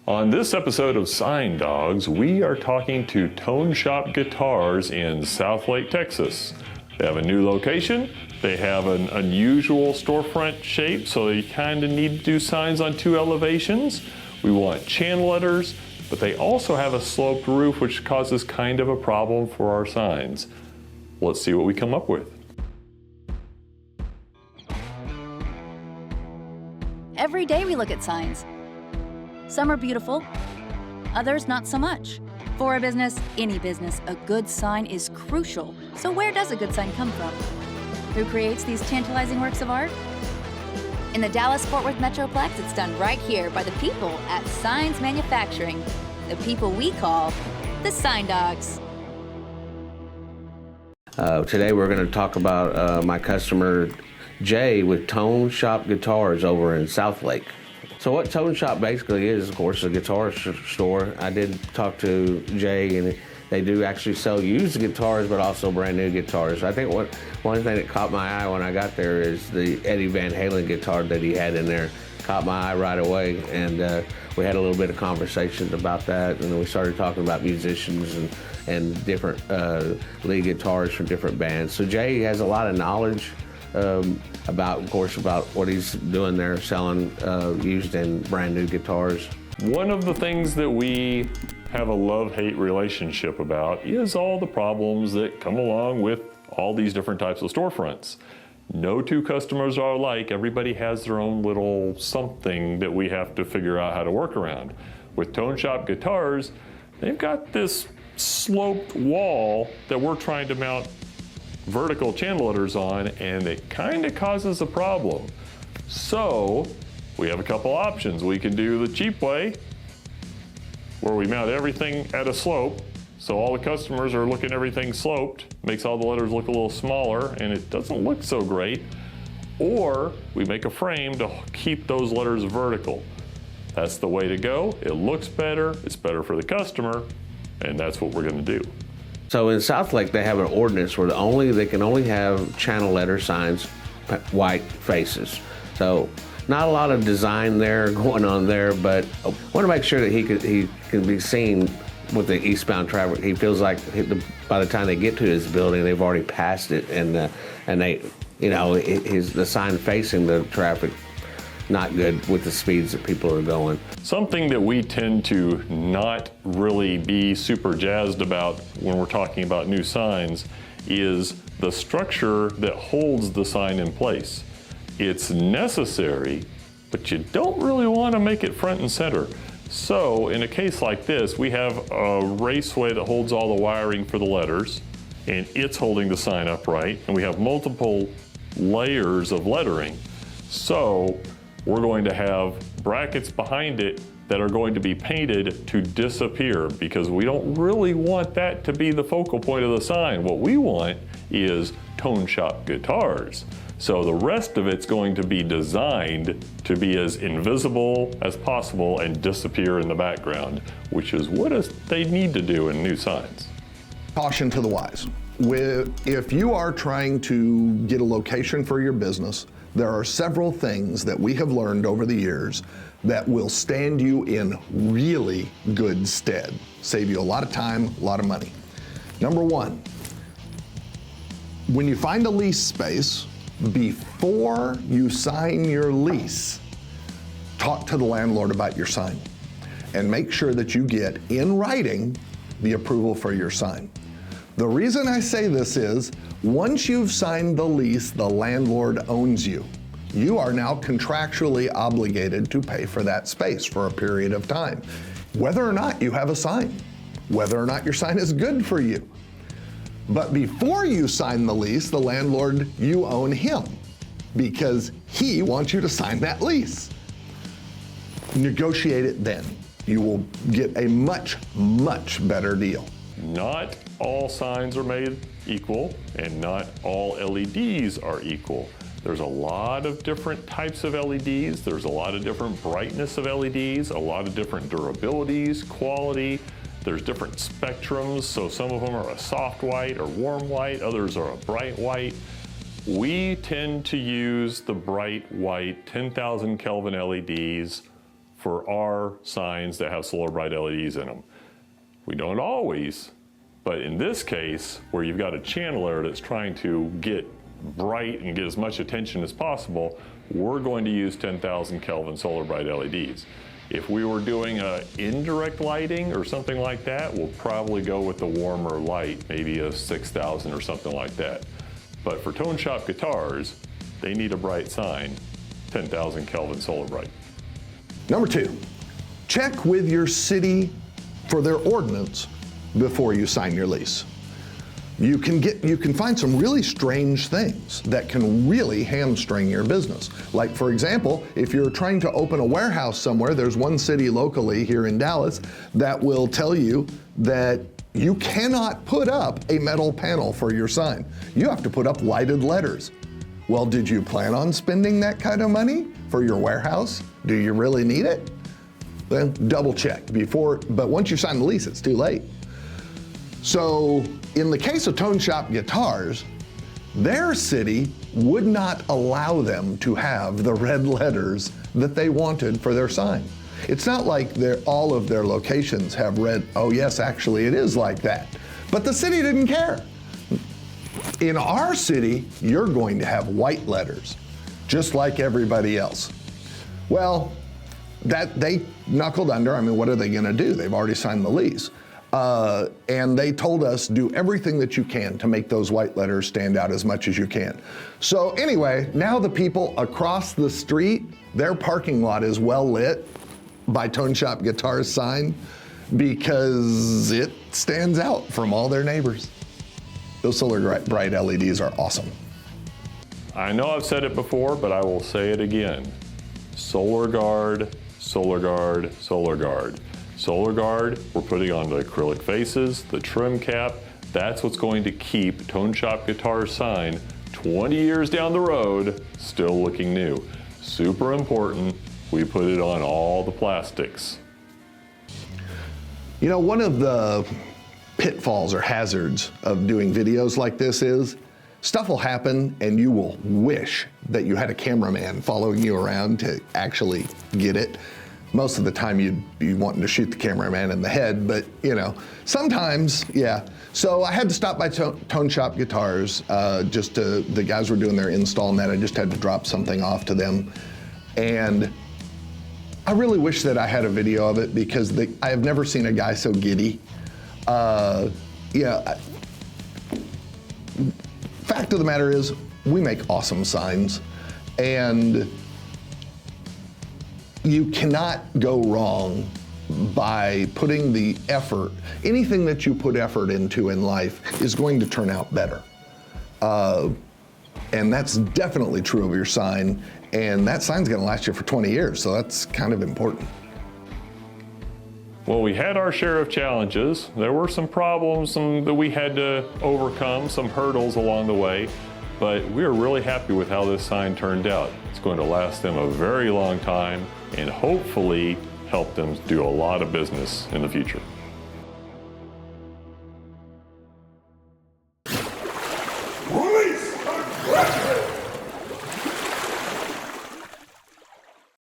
On this episode of Sign Dawgs, we are talking to Tone Shop Guitars in Southlake, Texas. They have a new location. They have an unusual storefront shape, so they kind of need to do signs on two elevations. We want channel letters, but they also have a sloped roof, which causes kind of a problem for our signs. Let's see what we come up with. Every day we look at signs. Some are beautiful, others not so much. For a business, any business, a good sign is crucial. So where does a good sign come from? Who creates these tantalizing works of art? In the Dallas-Fort Worth Metroplex, it's done right here by the people at Signs Manufacturing, the people we call the Sign Dawgs. Today we're going to talk about my customer Jay with Tone Shop Guitars over in Southlake. So what Tone Shop basically is, of course, a guitar store. I did talk to Jay, and they do actually sell used guitars, but also brand new guitars. I think one thing that caught my eye when I got there is the Eddie Van Halen guitar that he had in there. Caught my eye right away, and we had a little bit of conversations about that, and then we started talking about musicians and different lead guitars from different bands. So Jay has a lot of knowledge about what he's doing there, selling used and brand new guitars. One of the things that we have a love-hate relationship about is all the problems that come along with all these different types of storefronts. No two customers are alike. Everybody has their own little something that we have to figure out how to work around. With Tone Shop Guitars, they've got this sloped wall that we're trying to mount vertical channel letters on, and it kind of causes a problem. So we have a couple options. We can do the cheap way, where we mount everything at a slope, so all the customers are looking at everything sloped, makes all the letters look a little smaller, and it doesn't look so great. Or we make a frame to keep those letters vertical. That's the way to go. It looks better, it's better for the customer, and that's what we're going to do. So in Southlake, they have an ordinance where they can only have channel letter signs, white faces. So not a lot of design there going on there, but I want to make sure that he can be seen with the eastbound traffic. He feels like by the time they get to his building, they've already passed it, and the sign facing the traffic not good with the speeds that people are going. Something that we tend to not really be super jazzed about when we're talking about new signs is the structure that holds the sign in place. It's necessary, but you don't really want to make it front and center. So in a case like this, we have a raceway that holds all the wiring for the letters, and it's holding the sign upright, and we have multiple layers of lettering. So we're going to have brackets behind it that are going to be painted to disappear, because we don't really want that to be the focal point of the sign. What we want is Tone Shop Guitars. So the rest of it's going to be designed to be as invisible as possible and disappear in the background, which is what they need to do in new signs. Caution to the wise. If you are trying to get a location for your business, there are several things that we have learned over the years that will stand you in really good stead, save you a lot of time, a lot of money. Number one, when you find a lease space, before you sign your lease, talk to the landlord about your sign and make sure that you get in writing the approval for your sign. The reason I say this is, once you've signed the lease, the landlord owns you. You are now contractually obligated to pay for that space for a period of time, whether or not you have a sign, whether or not your sign is good for you. But before you sign the lease, the landlord, you own him, because he wants you to sign that lease. Negotiate it then. You will get a much, much better deal. Not all signs are made equal, and not all LEDs are equal. There's a lot of different types of LEDs. There's a lot of different brightness of LEDs, a lot of different durabilities, quality. There's different spectrums, so some of them are a soft white or warm white, others are a bright white. We tend to use the bright white 10,000 Kelvin LEDs for our signs that have solar bright LEDs in them. We don't always, but in this case, where you've got a channeler that's trying to get bright and get as much attention as possible, we're going to use 10,000 Kelvin solar bright LEDs. If we were doing indirect lighting or something like that, we'll probably go with the warmer light, maybe a 6,000 or something like that. But for Tone Shop guitars, they need a bright sign, 10,000 Kelvin solar bright. Number 2, check with your city for their ordinance before you sign your lease. You can find some really strange things that can really hamstring your business. Like, for example, if you're trying to open a warehouse somewhere, there's one city locally here in Dallas that will tell you that you cannot put up a metal panel for your sign. You have to put up lighted letters. Well, did you plan on spending that kind of money for your warehouse? Do you really need it? Then double check before, but once you sign the lease, it's too late. So in the case of Tone Shop guitars, their city would not allow them to have the red letters that they wanted for their sign. It's not like all of their locations have red, oh yes, actually it is like that. But the city didn't care. In our city, you're going to have white letters, just like everybody else. Well, that they knuckled under. I mean, what are they gonna do? They've already signed the lease. And they told us, do everything that you can to make those white letters stand out as much as you can. So anyway, now the people across the street, their parking lot is well lit by Tone Shop Guitars sign because it stands out from all their neighbors. Those solar bright LEDs are awesome. I know I've said it before, but I will say it again. Solar Guard, Solar Guard, Solar Guard. Solar Guard, we're putting on the acrylic faces, the trim cap. That's what's going to keep Tone Shop Guitars sign 20 years down the road still looking new. Super important. We put it on all the plastics. You know, one of the pitfalls or hazards of doing videos like this is stuff will happen and you will wish that you had a cameraman following you around to actually get it. Most of the time you'd be wanting to shoot the cameraman in the head, but you know, sometimes, yeah. So I had to stop by Tone Shop Guitars, the guys were doing their install and that, I just had to drop something off to them. And I really wish that I had a video of it because I have never seen a guy so giddy. Fact of the matter is, we make awesome signs, and you cannot go wrong by putting the effort. Anything that you put effort into in life is going to turn out better. And that's definitely true of your sign, and that sign's gonna last you for 20 years, so that's kind of important. Well, we had our share of challenges. There were some problems that we had to overcome, some hurdles along the way, but we are really happy with how this sign turned out. It's going to last them a very long time and hopefully help them do a lot of business in the future.